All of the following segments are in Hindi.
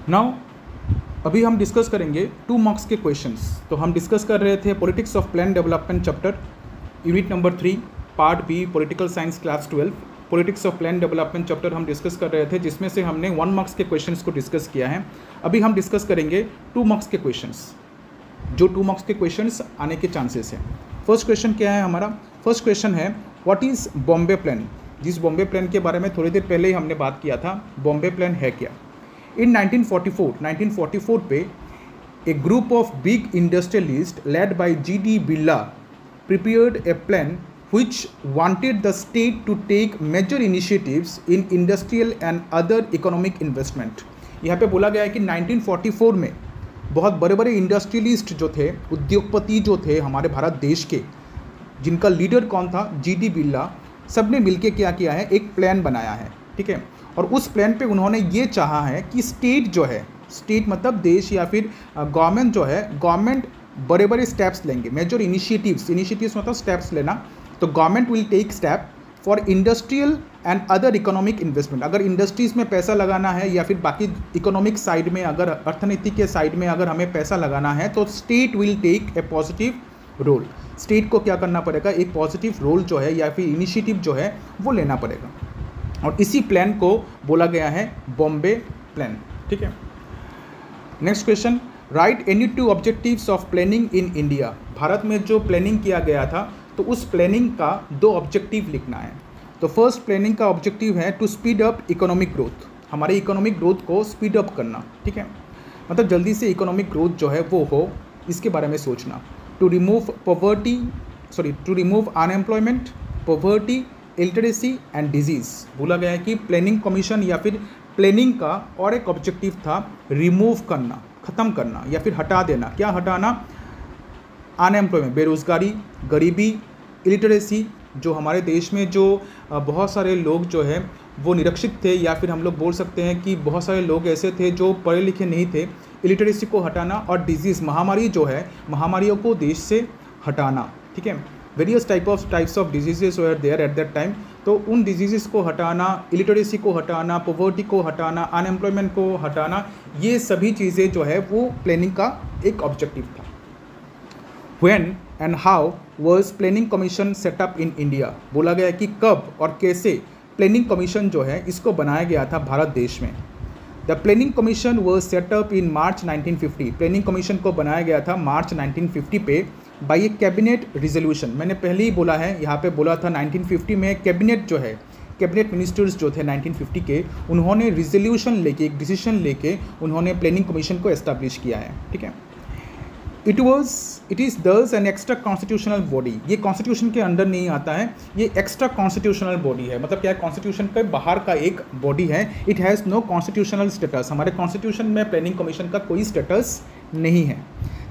नाउ अभी हम डिस्कस करेंगे 2 मार्क्स के क्वेश्चंस। तो हम डिस्कस कर रहे थे politics of plan development chapter unit number 3 part B political science class 12। Politics of plan development chapter हम डिस्कस कर रहे थे, जिसमें से हमने 1 मार्क्स के क्वेश्चंस को डिस्कस किया है। अभी हम डिस्कस करेंगे 2 मार्क्स के क्वेश्चंस, जो 2 मार्क्स के क्वेश्चंस आने के चांसेस हैं। फर्स्ट क्वेश्चन क्या है हमारा? फर्स्ट क्वेश्चन है व्हाट इज़ बॉम्बे प्लान। जिस बॉम्बे प्लान के बारे में थोड़ी देर पहले ही हमने बात किया था, बॉम्बे प्लान है क्या। इन 1944 पे a group of big industrialists led by G.D. Birla prepared a plan which wanted the state to take major initiatives in industrial and other economic investment। यहाँ पे बोला गया है कि 1944 में बहुत बड़े बड़े इंडस्ट्रियलिस्ट जो थे, उद्योगपति जो थे हमारे भारत देश के, जिनका लीडर कौन था? G.D. बिरला। सब ने मिलके क्या किया है? एक प्लान बनाया है, ठीक है। और उस प्लान पे उन्होंने ये चाहा है कि स्टेट जो है, स्टेट मतलब देश या फिर गवर्नमेंट जो है, गवर्नमेंट बड़े बड़े स्टेप्स लेंगे, मेजर इनिशिएटिव्स मतलब स्टेप्स लेना। तो government will take step for industrial and other economic investment. अगर इंडस्ट्रीज़ में पैसा लगाना है या फिर बाकी इकोनॉमिक साइड में, अगर अर्थनीति के साइड में अगर हमें पैसा लगाना है, तो state will take a positive role. State को क्या करना पड़ेगा? एक पॉजिटिव रोल जो है या फिर इनिशिएटिव जो है वो लेना पड़ेगा। और इसी प्लान को बोला गया है बॉम्बे प्लान, ठीक है। Next question, right any 2 objectives of planning in India. Bharat में जो प्लानिंग किया गया था, तो उस प्लानिंग का 2 ऑब्जेक्टिव लिखना है। तो फर्स्ट प्लानिंग का ऑब्जेक्टिव है to speed up economic growth, हमारे इकोनॉमिक ग्रोथ को स्पीड अप करना, ठीक है। मतलब जल्दी से इकोनॉमिक ग्रोथ जो है वो हो, इसके बारे में सोचना। To remove unemployment, poverty, illiteracy and disease. बोला गया है कि प्लानिंग कमीशन या फिर प्लानिंग का और एक ऑब्जेक्टिव था रिमूव करना, ख़त्म करना या फिर हटा देना। क्या हटाना? अनएम्प्लॉयमेंट, बेरोज़गारी, गरीबी, इलिटरेसी। जो हमारे देश में जो बहुत सारे लोग जो है वो निरक्षित थे, या फिर हम लोग बोल सकते हैं कि बहुत सारे लोग ऐसे थे जो पढ़े लिखे नहीं थे। इलिटरेसी को हटाना और डिजीज़, महामारी जो है, महामारियों को देश से हटाना, ठीक है। Various types of diseases were there at that time. तो उन डिजीज़ को हटाना, इलिटरेसी को हटाना, पॉवर्टी को हटाना, अनएम्प्लॉयमेंट को हटाना, ये सभी चीज़ें जो है वो प्लानिंग का एक ऑब्जेक्टिव था। When and how was planning commission setup in India. बोला गया कि कब और कैसे प्लानिंग कमीशन जो है इसको बनाया गया था भारत देश में। The planning commission was setup in March 1950। Planning commission को बनाया गया था मार्च 1950 पे बाई ए कैबिनेट रिजोल्यूशन। मैंने पहले ही बोला है, यहाँ पे बोला था 1950 में कैबिनेट जो है, कैबिनेट मिनिस्टर्स जो थे 1950 के, उन्होंने रिजोल्यूशन लेके, एक डिसीजन लेके उन्होंने प्लानिंग कमीशन को एस्टैब्लिश किया है, ठीक है। इट इज़ दस एन एक्स्ट्रा कॉन्स्टिट्यूशनल बॉडी। ये कॉन्स्टिट्यूशन के अंडर नहीं आता है, ये एक्स्ट्रा कॉन्स्टिट्यूशनल बॉडी है। मतलब क्या है? कॉन्स्टिट्यूशन के बाहर का एक बॉडी है। It has no constitutional status. हमारे कॉन्स्टिट्यूशन में प्लानिंग कमीशन का कोई स्टेटस नहीं है।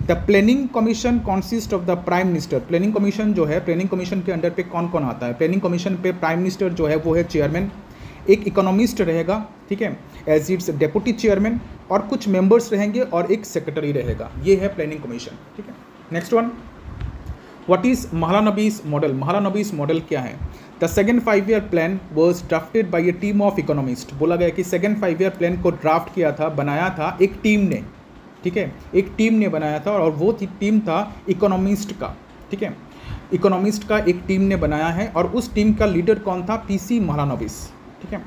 The planning commission consist of the prime minister. Planning commission जो है, प्लानिंग कमीशन के अंडर पे कौन कौन आता है? प्लानिंग कमीशन पे प्राइम मिनिस्टर जो है वो है चेयरमैन, एक इकोनॉमिस्ट रहेगा, ठीक है, एज इट्स डेप्यूटी चेयरमैन, और कुछ मेंबर्स रहेंगे और एक सेक्रेटरी रहेगा। ये है प्लानिंग कमीशन, ठीक है। Next one, what is Mahalanobis model. Mahalanobis model क्या है? The second 5-year plan was drafted by a team of economist. बोला गया कि सेकेंड 5-year प्लान को ड्राफ्ट किया था, बनाया था एक टीम ने, ठीक है, एक टीम ने बनाया था, और वो टीम था इकोनॉमिस्ट का, ठीक है। इकोनॉमिस्ट का एक टीम ने बनाया है, और उस टीम का लीडर कौन था? PC महालानबीस, ठीक है।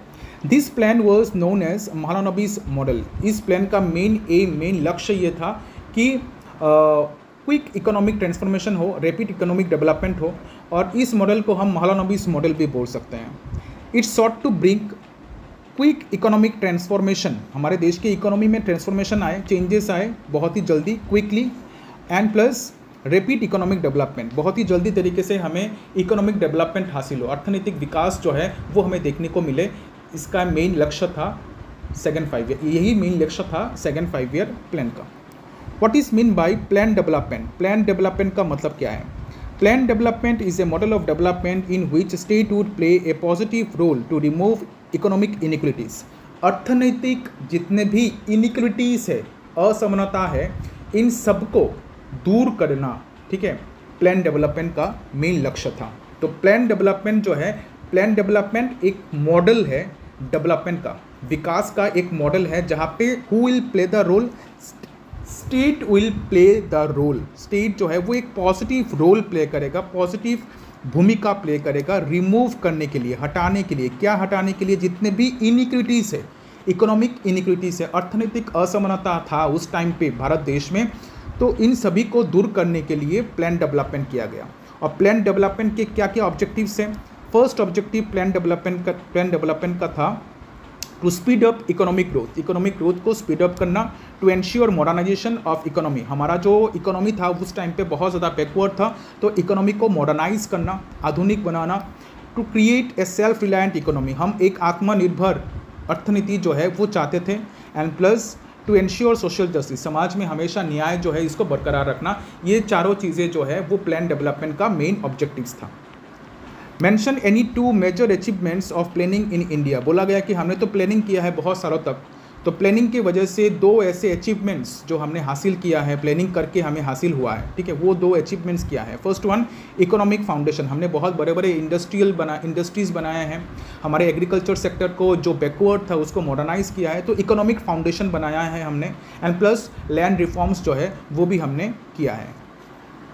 This plan was known as Mahalanobis model. इस प्लान का मेन लक्ष्य ये था कि क्विक इकोनॉमिक ट्रांसफॉर्मेशन हो, रैपिड इकोनॉमिक डेवलपमेंट हो, और इस मॉडल को हम महालानबीस मॉडल भी बोल सकते हैं। It's sought to bring quick economic transformation. हमारे देश के इकोनॉमी में ट्रांसफॉर्मेशन आए, चेंजेस आए बहुत ही जल्दी, quickly, and plus rapid economic development. बहुत ही जल्दी तरीके से हमें इकोनॉमिक डेवलपमेंट हासिल हो, अर्थनैतिक विकास जो है वो हमें देखने को मिले। इसका मेन लक्ष्य था सेकेंड 5-year, यही मेन लक्ष्य था सेकेंड 5-year प्लान का। What is mean by plan development. Plan development का मतलब क्या है? Plan development is a model of development in which state would play a positive role to remove economic inequities. अर्थनैतिक जितने भी इनइक्विटीज़ है, असमानता है, इन सबको दूर करना, ठीक है, प्लान डेवलपमेंट का मेन लक्ष्य था। तो प्लान डेवलपमेंट जो है, प्लान डेवलपमेंट एक मॉडल है डेवलपमेंट का, विकास का एक मॉडल है जहाँ पे who will play the role, state will play the role. State जो है वो एक पॉजिटिव रोल प्ले करेगा, पॉजिटिव भूमिका प्ले करेगा रिमूव करने के लिए, हटाने के लिए। क्या हटाने के लिए? जितने भी इनिक्विटीज़ है, इकोनॉमिक इनिक्विटीज़ है, अर्थनैतिक असमानता था उस टाइम पे भारत देश में, तो इन सभी को दूर करने के लिए प्लान डेवलपमेंट किया गया। और प्लान डेवलपमेंट के क्या क्या ऑब्जेक्टिव्स हैं? फर्स्ट ऑब्जेक्टिव प्लान डेवलपमेंट का था to speed up economic growth को स्पीड अप करना, to ensure modernisation of economy. हमारा जो इकोनॉमी था उस टाइम पे बहुत ज़्यादा बैकवर्ड था, तो इकोनॉमी को मॉडर्नाइज करना, आधुनिक बनाना, to create a self reliant economy. हम एक आत्मनिर्भर अर्थनीति जो है वो चाहते थे। And plus to ensure social justice, समाज में हमेशा न्याय जो है इसको बरकरार रखना। ये चारों चीज़ें जो है वो प्लान डेवलपमेंट का मेन ऑब्जेक्टिव्स था। Mention any 2 major achievements of planning in India. बोला गया कि हमने तो प्लानिंग किया है बहुत सालों तक, तो प्लानिंग की वजह से 2 ऐसे अचीवमेंट्स जो हमने हासिल किया है, प्लानिंग करके हमें हासिल हुआ है, ठीक है, वो 2 अचीवमेंट्स किया है। First one, economic foundation. हमने बहुत बड़े बड़े इंडस्ट्रीज़ बनाए हैं, हमारे एग्रीकल्चर सेक्टर को जो बैकवर्ड था उसको मॉडर्नाइज किया है, तो इकोनॉमिक फाउंडेशन बनाया है हमने। एंड प्लस लैंड रिफॉर्म्स जो है वो भी हमने किया है।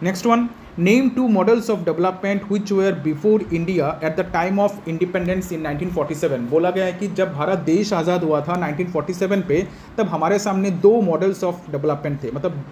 Next one, name 2 models of development which were before India at the time of independence in 1947। बोला गया है कि जब भारत देश आज़ाद हुआ था 1947 पे, तब हमारे सामने 2 मॉडल्स ऑफ डेवलपमेंट थे। मतलब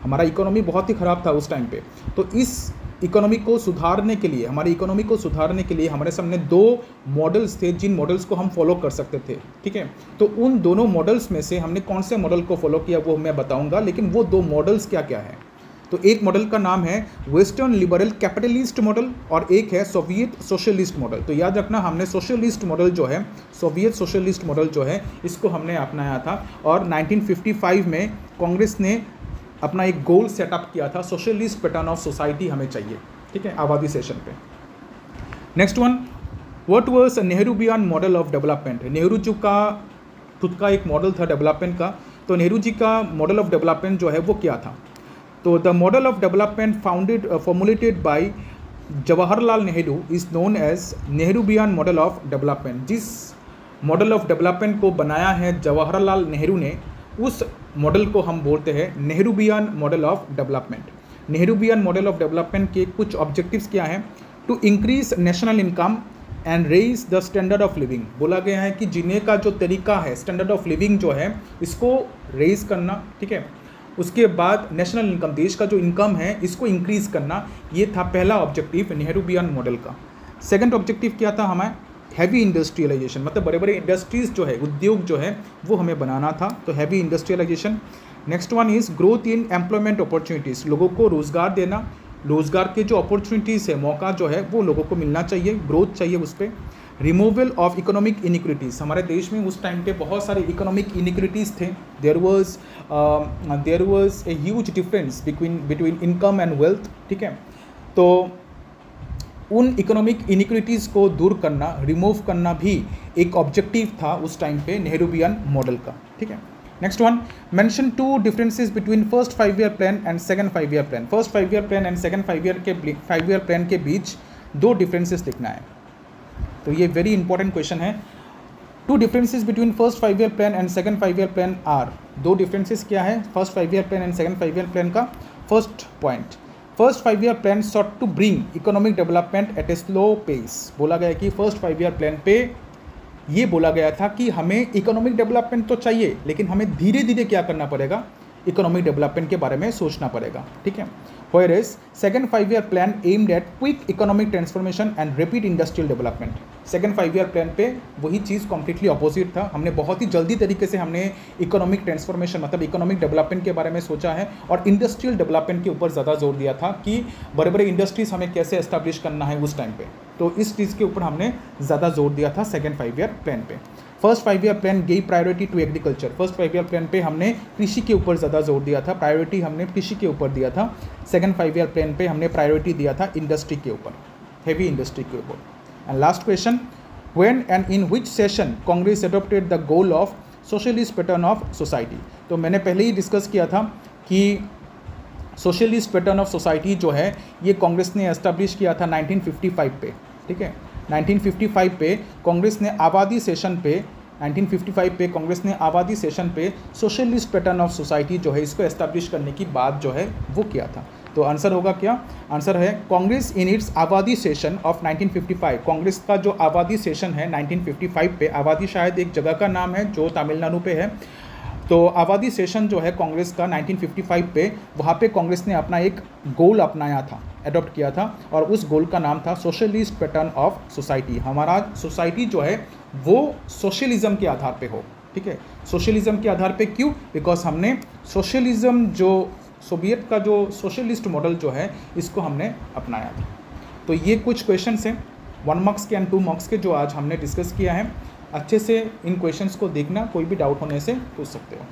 हमारा इकोनॉमी बहुत ही ख़राब था उस टाइम पे, तो इस इकोनॉमी को सुधारने के लिए, हमारी इकोनॉमी को सुधारने के लिए हमारे सामने 2 मॉडल्स थे जिन मॉडल्स को हम फॉलो कर सकते थे, ठीक है। तो उन दोनों मॉडल्स में से हमने कौन से मॉडल को फॉलो किया वो मैं बताऊँगा, लेकिन वो 2 मॉडल्स क्या क्या है। तो एक मॉडल का नाम है वेस्टर्न लिबरल कैपिटलिस्ट मॉडल और एक है सोवियत सोशलिस्ट मॉडल। तो याद रखना, हमने सोशलिस्ट मॉडल जो है, सोवियत सोशलिस्ट मॉडल जो है, इसको हमने अपनाया था। और 1955 में कांग्रेस ने अपना एक गोल सेटअप किया था, सोशलिस्ट पैटर्न ऑफ सोसाइटी हमें चाहिए, ठीक है, आबादी सेशन पे। Next one, what was Nehruvian model of development. Nehru ji का खुद का एक मॉडल था डेवलपमेंट का, तो नेहरू जी का मॉडल ऑफ डेवलपमेंट जो है वो क्या था। तो the model of development formulated by Jawaharlal Nehru is known as Nehruvian model of development. जिस मॉडल ऑफ डेवलपमेंट को बनाया है जवाहरलाल नेहरू ने, उस मॉडल को हम बोलते हैं Nehruvian model of development. Nehruvian model of development के कुछ ऑब्जेक्टिव्स क्या हैं? To increase national income and raise the standard of living. बोला गया है कि जीने का जो तरीका है, स्टैंडर्ड ऑफ लिविंग जो है, इसको रेज करना, ठीक है। उसके बाद नेशनल इनकम, देश का जो इनकम है इसको इंक्रीज़ करना, ये था पहला ऑब्जेक्टिव नेहरूवियन मॉडल का। सेकंड ऑब्जेक्टिव क्या था हमें? हैवी इंडस्ट्रियलाइजेशन, मतलब बड़े बड़े इंडस्ट्रीज़ जो है, उद्योग जो है वो हमें बनाना था, तो heavy industrialisation. Next one is growth in employment opportunities, लोगों को रोज़गार देना, रोज़गार के जो अपॉर्चुनिटीज़ है, मौका जो है वो लोगों को मिलना चाहिए, ग्रोथ चाहिए उस पर। रिमूवल ऑफ इकोनॉमिक इनिक्विटीज़, हमारे देश में उस टाइम पे बहुत सारे इकोनॉमिक इनिक्विटीज़ थे। There was a huge difference between income and wealth, ठीक है। तो उन इकोनॉमिक इनिक्विटीज़ को दूर करना, रिमूव करना भी एक ऑब्जेक्टिव था उस टाइम पे नेहरूवियन मॉडल का, ठीक है। Next one, mention 2 differences between first 5 year plan and second 5 year plan. First 5 year plan and second 5 year plan के बीच 2 डिफरेंसेस लिखना है। तो ये वेरी इंपॉर्टेंट क्वेश्चन है। 2 differences between first 5 year plan and second 5 year plan are. 2 differences क्या है first 5 year plan and second 5 year plan का? First point, first 5 year plan sought to bring economic development at a slow pace. बोला गया कि फर्स्ट 5 ईयर प्लान पे ये बोला गया था कि हमें इकोनॉमिक डेवलपमेंट तो चाहिए, लेकिन हमें धीरे धीरे क्या करना पड़ेगा, इकोनॉमिक डेवलपमेंट के बारे में सोचना पड़ेगा, ठीक है। Whereas second 5 year plan aimed at quick economic transformation and rapid industrial development. Second 5 year plan पे वही चीज़ कम्प्लीटली अपोजिट था। हमने बहुत ही जल्दी तरीके से हमने इकोनॉमिक ट्रांसफॉर्मेशन मतलब इकोनॉमिक डेवलपमेंट के बारे में सोचा है और इंडस्ट्रियल डेवलपमेंट के ऊपर ज़्यादा जोर दिया था कि बड़े बड़े इंडस्ट्रीज़ हमें कैसे एस्टैब्लिश करना है उस टाइम पे। तो इस चीज़ के ऊपर हमने ज़्यादा जोर दिया था सेकेंड 5 ईयर प्लान पे। First 5 year plan gave priority to agriculture. First 5 year plan पे हमने कृषि के ऊपर ज़्यादा जोर दिया था, प्रायोरिटी हमने कृषि के ऊपर दिया था। सेकेंड 5 ईयर प्लान पे हमने प्रायोरिटी दिया था इंडस्ट्री के ऊपर, हेवी इंडस्ट्री के ऊपर। And last question, when and in which session Congress adopted the goal of socialist pattern of society. तो मैंने पहले ही डिस्कस किया था कि सोशलिस्ट पैटर्न ऑफ सोसाइटी जो है ये कांग्रेस ने एस्टैब्लिश किया था 1955 पे, ठीक है। 1955 पे कांग्रेस ने आबादी सेशन पे 1955 पे कांग्रेस ने आबादी सेशन पे सोशलिस्ट पैटर्न ऑफ सोसाइटी जो है इसको एस्टैब्लिश करने की बात जो है वो किया था। तो आंसर होगा क्या? आंसर है कांग्रेस इन इट्स आबादी सेशन ऑफ 1955। कांग्रेस का जो आबादी सेशन है 1955 पे, आबादी शायद एक जगह का नाम है जो तमिलनाडु पे है, तो आबादी सेशन जो है कांग्रेस का 1955 पे, वहाँ पे कांग्रेस ने अपना एक गोल अपनाया था, अडॉप्ट किया था, और उस गोल का नाम था सोशलिस्ट पैटर्न ऑफ सोसाइटी। हमारा सोसाइटी जो है वो सोशलिज्म के आधार पे हो, ठीक है, सोशलिज्म के आधार पे। क्यों? बिकॉज हमने सोशलिज्म जो सोवियत का जो सोशलिस्ट मॉडल जो है इसको हमने अपनाया था। तो ये कुछ क्वेश्चंस हैं 1 मार्क्स के एंड 2 मार्क्स के जो आज हमने डिस्कस किया है। अच्छे से इन क्वेश्चंस को देखना, कोई भी डाउट होने से पूछ सकते हो।